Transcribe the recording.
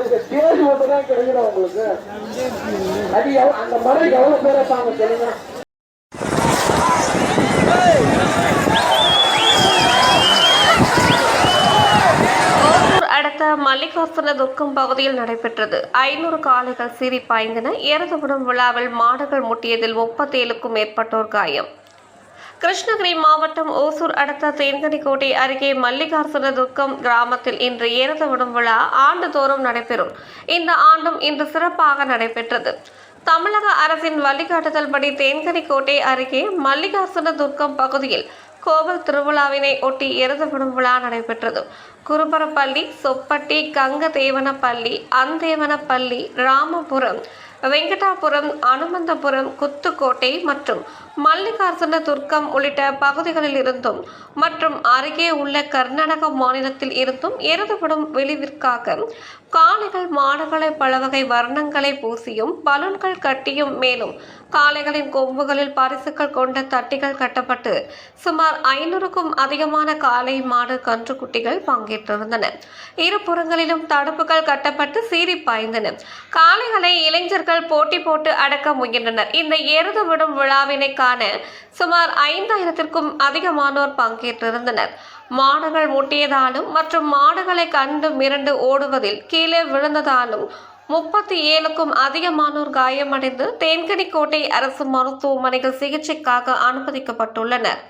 தேதி ஒன்றுதான் கிடைக்கணும் உங்களுக்கு. அது அந்த மலை எவ்வளவு பேரை தாங்க சொல்லுங்க. அடுத்த மல்லிகார்ஜுன துர்க்கம் பகுதியில் நடைபெற்றது. 500 காளைகள் சீறி பாய்ந்தன. எருதுவிடும் விழாவில் மாடுகள் முட்டியதில் 37க்கும் மேற்பட்டோர் காயம். கிருஷ்ணகிரி மாவட்டம் ஓசூர் அடுத்த தேன்கனிக்கோட்டை அருகே மல்லிகார்ஜுன துர்க்கம் கிராமத்தில் இன்று எருதுவிடும் விழா ஆண்டுதோறும் நடைபெறும். இந்த ஆண்டும் இன்று சிறப்பாக நடைபெற்றது. தமிழக அரசின் வழிகாட்டுதல்படி தேன்கனிக்கோட்டை அருகே மல்லிகார்ஜுன துர்க்கம் பகுதியில் கோவில் திருவிழாவினை ஒட்டி எருதுவிடும் விழா நடைபெற்றது. குருபரப்பள்ளி, சொப்பட்டி, கங்கதேவனப்பள்ளி, அந்தேவனப்பள்ளி, ராமபுரம், வெங்கடாபுரம், அனுமந்தபுரம், குத்துக்கோட்டை மற்றும் மல்லிகார்ஜுன துர்க்கம் உள்ளிட்ட பகுதிகளில் இருந்தும் மற்றும் அருகே உள்ள கர்நாடக மாநிலத்தில் இருந்தும் எருதுவிடும் விழிவிற்காக காளைகள் மாடுகளை பலவகை வர்ணங்களை பூசியும் பலூன்கள் கட்டியும் மேலும் காளைகளின் கொம்புகளில் பரிசுகள் கொண்ட தட்டிகள் கட்டப்பட்டு சுமார் 500க்கும் அதிகமான காளை மாடு கன்றுக்குட்டிகள் பங்கேற்றிருந்தன. இருபுறங்களிலும் தடுப்புகள் கட்டப்பட்டு சீறி பாய்ந்தன. காளைகளை இளைஞர்கள் போட்டி போட்டு அடக்க முயன்றனர். இந்த எருது விடும் விழாவினை காண சுமார் 5000த்திற்கும் அதிகமானோர் பங்கேற்றிருந்தனர். மாடுகள் முட்டியதாலும் மற்றும் மாடுகளை கண்டு மிரண்டு ஓடுவதில் கீழே விழுந்ததாலும் 37க்கும் அதிகமானோர் காயமடைந்து தேன்கனிக்கோட்டை அரசு மருத்துவமனையில் சிகிச்சைக்காக அனுமதிக்கப்பட்டுள்ளனர்.